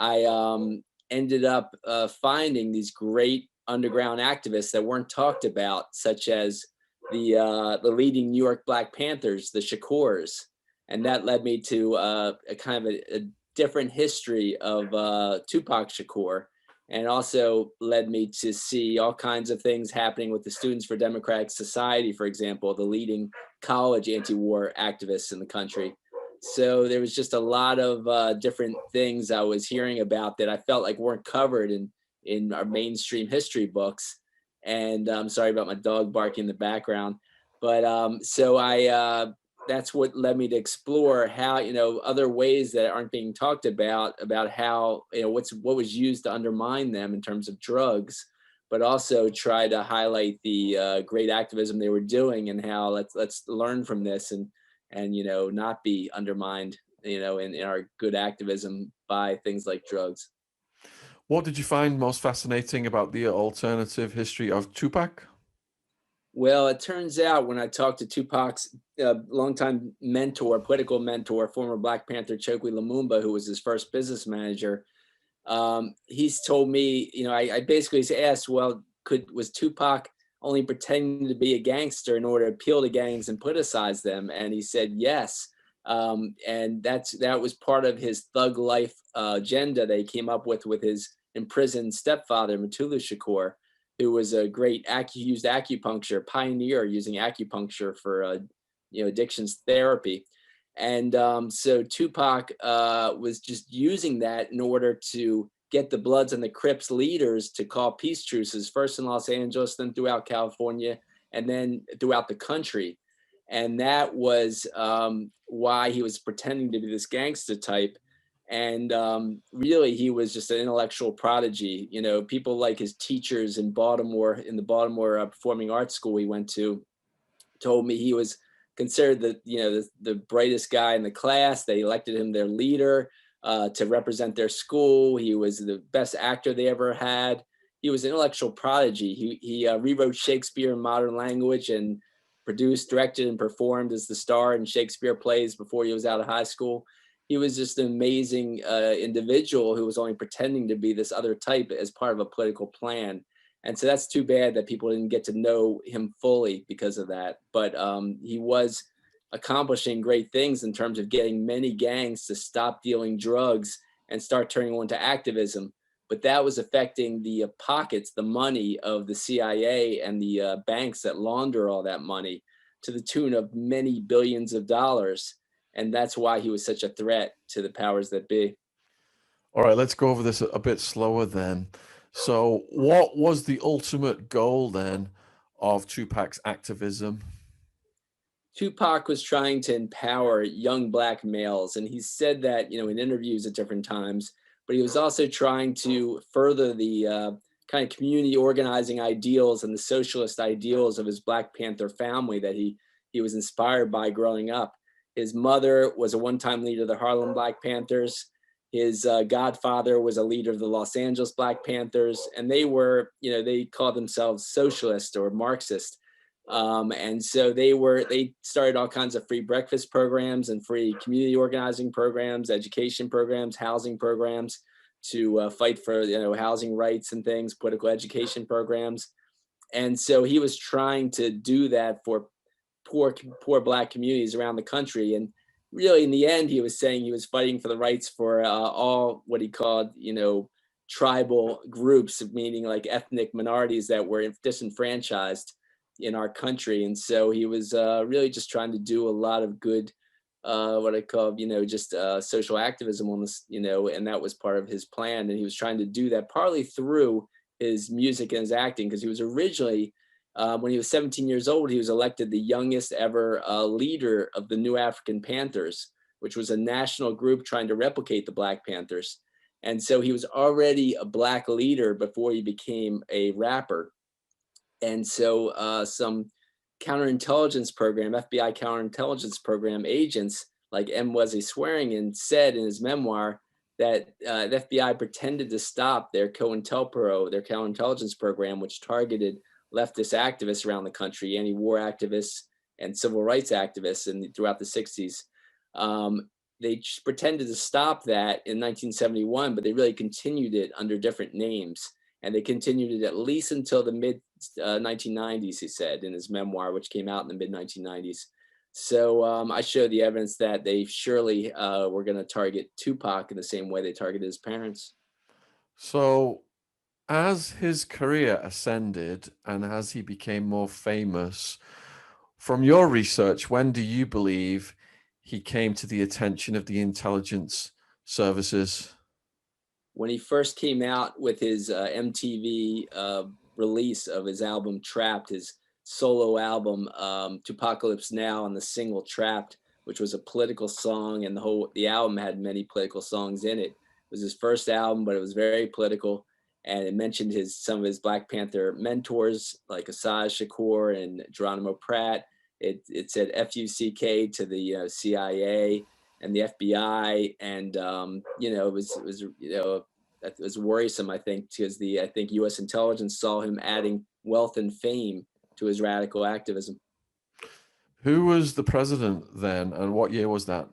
I ended up finding these great underground activists that weren't talked about, such as the leading New York Black Panthers, the Shakurs, and that led me to a kind of a different history of Tupac Shakur, and also led me to see all kinds of things happening with the Students for Democratic Society, for example, the leading college anti-war activists in the country. So there was just a lot of different things I was hearing about that I felt like weren't covered in our mainstream history books. And I'm sorry about my dog barking in the background, but so I that's what led me to explore how, other ways that aren't being talked about how, what was used to undermine them in terms of drugs, but also try to highlight the great activism they were doing, and how let's learn from this, and not be undermined, in our good activism by things like drugs. What did you find most fascinating about the alternative history of Tupac? Well, it turns out when I talked to Tupac's longtime mentor, political mentor, former Black Panther Chokwe Lumumba, who was his first business manager, he's told me, I basically asked, well, was Tupac only pretending to be a gangster in order to appeal to gangs and politicize them? And he said yes. And that was part of his thug life agenda that he came up with his imprisoned stepfather, Mutulu Shakur, who was a great used acupuncture pioneer, using acupuncture for addictions therapy. And so Tupac was just using that in order to get the Bloods and the Crips leaders to call peace truces, first in Los Angeles, then throughout California, and then throughout the country. And that was why he was pretending to be this gangster type. And really, he was just an intellectual prodigy. People like his teachers in Baltimore, in the Baltimore Performing Arts School he went to, told me he was considered the brightest guy in the class. They elected him their leader to represent their school. He was the best actor they ever had. He was an intellectual prodigy. He rewrote Shakespeare in modern language and produced, directed, and performed as the star in Shakespeare plays before he was out of high school. He was just an amazing individual who was only pretending to be this other type as part of a political plan. And so that's too bad that people didn't get to know him fully because of that. But he was accomplishing great things in terms of getting many gangs to stop dealing drugs and start turning on to activism. But that was affecting the pockets, the money of the CIA and the banks that launder all that money to the tune of many billions of dollars. And that's why he was such a threat to the powers that be. All right, let's go over this a bit slower then. So, what was the ultimate goal then of Tupac's activism? Tupac was trying to empower young Black males, and he said that, in interviews at different times. But he was also trying to further the kind of community organizing ideals and the socialist ideals of his Black Panther family that he was inspired by growing up. His mother was a one-time leader of the Harlem Black Panthers. His godfather was a leader of the Los Angeles Black Panthers, and they were, they called themselves socialist or Marxist. And so they started all kinds of free breakfast programs and free community organizing programs, education programs, housing programs to fight for, housing rights and things, political education programs. And so he was trying to do that for poor Black communities around the country. And really, in the end, he was saying he was fighting for the rights for all what he called, tribal groups, meaning like ethnic minorities that were disenfranchised in our country. And so he was really just trying to do a lot of good, what I call, just social activism on this, and that was part of his plan. And he was trying to do that partly through his music and his acting, because he was originally, when he was 17 years old, he was elected the youngest ever leader of the New African Panthers, which was a national group trying to replicate the Black Panthers. And so he was already a Black leader before he became a rapper. And so some counterintelligence program, FBI counterintelligence program agents like M. Wesley Swearingen said in his memoir that the FBI pretended to stop their COINTELPRO, their counterintelligence program, which targeted leftist activists around the country, anti-war activists and civil rights activists throughout the 60s. they pretended to stop that in 1971, but they really continued it under different names, and they continued it at least until the mid 1990s. He said in his memoir, which came out in the mid 1990s. So I show the evidence that they surely were going to target Tupac in the same way they targeted his parents. So, as his career ascended and as he became more famous, from your research, when do you believe he came to the attention of the intelligence services? When he first came out with his MTV release of his album Trapped, his solo album, Tupacalypse Now, and the single Trapped, which was a political song, and the album had many political songs in it. It was his first album, but it was very political, and it mentioned some of his Black Panther mentors like Asaj Shakur and Geronimo Pratt. It said FUCK to the CIA and the FBI, and it was worrisome. I think because I think U.S. intelligence saw him adding wealth and fame to his radical activism. Who was the president then, and what year was that?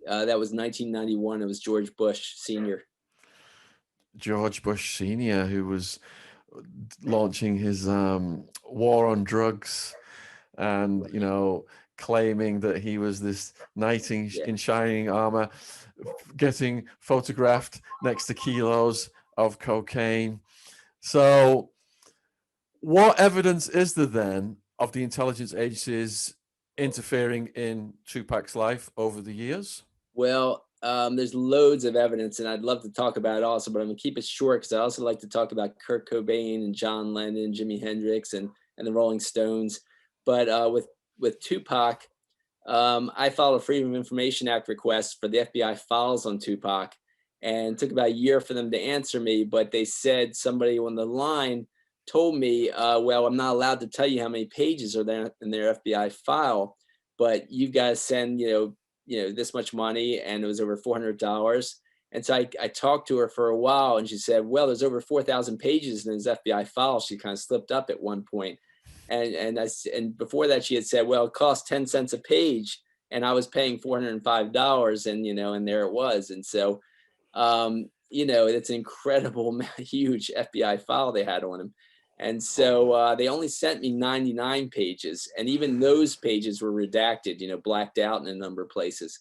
That was 1991. It was George Bush Sr. George Bush Sr., who was launching his war on drugs and, claiming that he was this knight in shining armor, getting photographed next to kilos of cocaine. So, what evidence is there then of the intelligence agencies interfering in Tupac's life over the years? Well, there's loads of evidence, and I'd love to talk about it also, but I'm gonna keep it short because I also like to talk about Kurt Cobain and John Lennon, Jimi Hendrix, and the Rolling Stones. But with Tupac, I filed a Freedom of Information Act request for the FBI files on Tupac, and it took about a year for them to answer me. But they said somebody on the line told me, "Well, I'm not allowed to tell you how many pages are there in their FBI file, but you guys send this much money," and it was over $400. And so I talked to her for a while, and she said, "Well, there's over 4,000 pages in his FBI file." She kind of slipped up at one point. And before that she had said, well, it costs 10 cents a page, and I was paying $405, and there it was. And so it's an incredible huge FBI file they had on him. And so they only sent me 99 pages, and even those pages were redacted, blacked out in a number of places.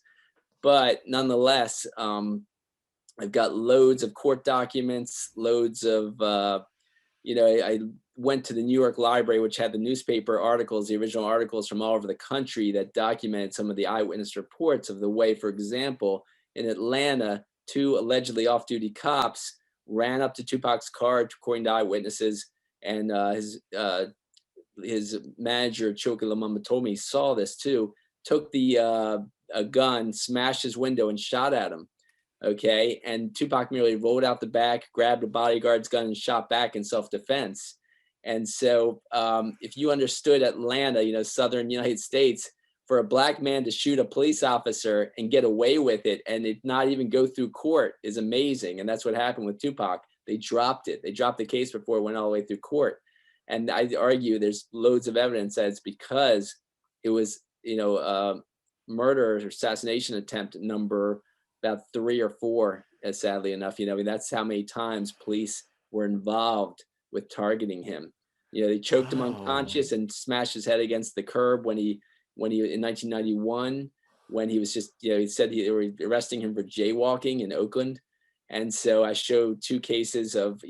But nonetheless, I've got loads of court documents, loads of I went to the New York Library, which had the newspaper articles, the original articles from all over the country that documented some of the eyewitness reports of the way, for example, in Atlanta, two allegedly off-duty cops ran up to Tupac's car, according to eyewitnesses, and his manager, Choki Lumumba, told me he saw this too, took a gun, smashed his window, and shot at him. Okay, and Tupac merely rolled out the back, grabbed a bodyguard's gun, and shot back in self-defense. And so, if you understood Atlanta, southern United States, for a black man to shoot a police officer and get away with it, and it not even go through court, is amazing. And that's what happened with Tupac. They dropped it. They dropped the case before it went all the way through court. And I argue there's loads of evidence that it's because it was, murder or assassination attempt number about 3 or 4, sadly enough. That's how many times police were involved with targeting him. They choked him Wow. unconscious and smashed his head against the curb when he in 1991, when he was just, he said they were arresting him for jaywalking in Oakland. And so I showed 2 cases of,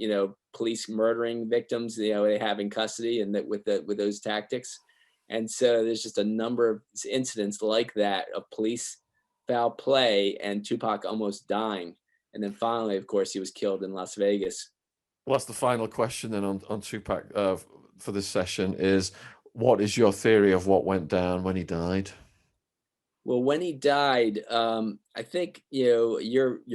police murdering victims, they have in custody, and that with those tactics. And so there's just a number of incidents like that of police foul play and Tupac almost dying. And then finally, of course, he was killed in Las Vegas. Well, that's the final question then on Tupac for this session is, what is your theory of what went down when he died? Well, when he died, I think your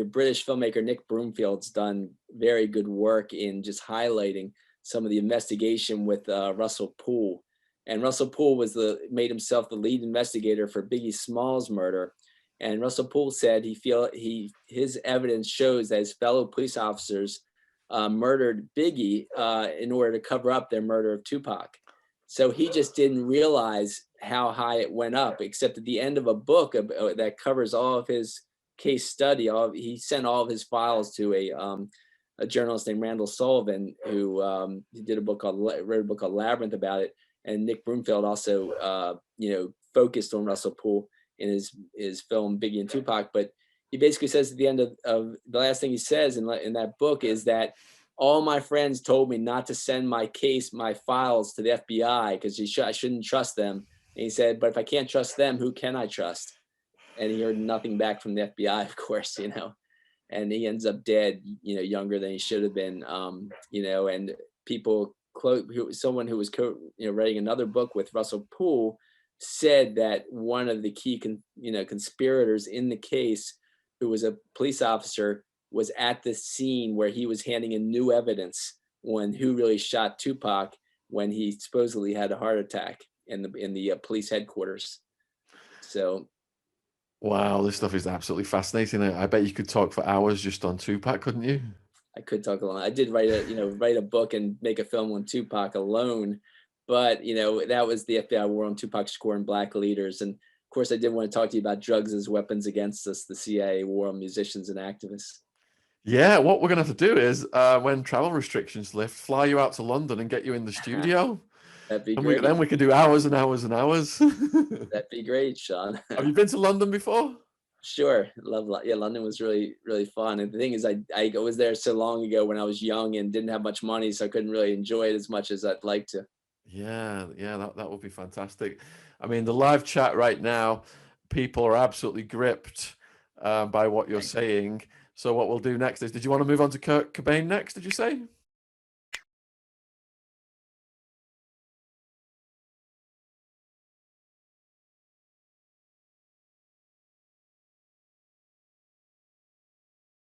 British filmmaker Nick Broomfield's done very good work in just highlighting some of the investigation with Russell Poole, and Russell Poole made himself the lead investigator for Biggie Smalls' murder. And Russell Poole said his evidence shows that his fellow police officers murdered Biggie in order to cover up their murder of Tupac. So he just didn't realize how high it went up, except at the end of a book that covers all of his case study. He sent all of his files to a journalist named Randall Sullivan, who he did a book called wrote a book called Labyrinth about it. And Nick Broomfield also, focused on Russell Poole in his film Biggie and Tupac. But he basically says at the end of the last thing he says in that book is that all my friends told me not to send my files to the FBI because I shouldn't trust them. And he said, but if I can't trust them, who can I trust? And he heard nothing back from the FBI, of course, and he ends up dead, younger than he should have been, and people someone who was writing another book with Russell Poole said that one of the key conspirators in the case, who was a police officer, was at the scene where he was handing in new evidence when who really shot Tupac when he supposedly had a heart attack in the police headquarters. So Wow, this stuff is absolutely fascinating. I bet you could talk for hours just on Tupac, couldn't you? I could talk a lot. I did write a book and make a film on Tupac alone, but that was the FBI war on Tupac Shakur and black leaders. And of course, I did want to talk to you about drugs as weapons against us, the CIA war on musicians and activists. Yeah, what we're gonna have to do is when travel restrictions lift, fly you out to London and get you in the studio, That'd be and great. then we can do hours and hours and hours. That'd be great, Sean. Have you been to London before? Sure, yeah. London was really really fun. And the thing is, I was there so long ago when I was young and didn't have much money, so I couldn't really enjoy it as much as I'd like to. Yeah, yeah, that would be fantastic. I mean, the live chat right now, people are absolutely gripped by what you're Thanks. saying. So what we'll do next is, did you want to move on to Kurt Cobain next, did you say?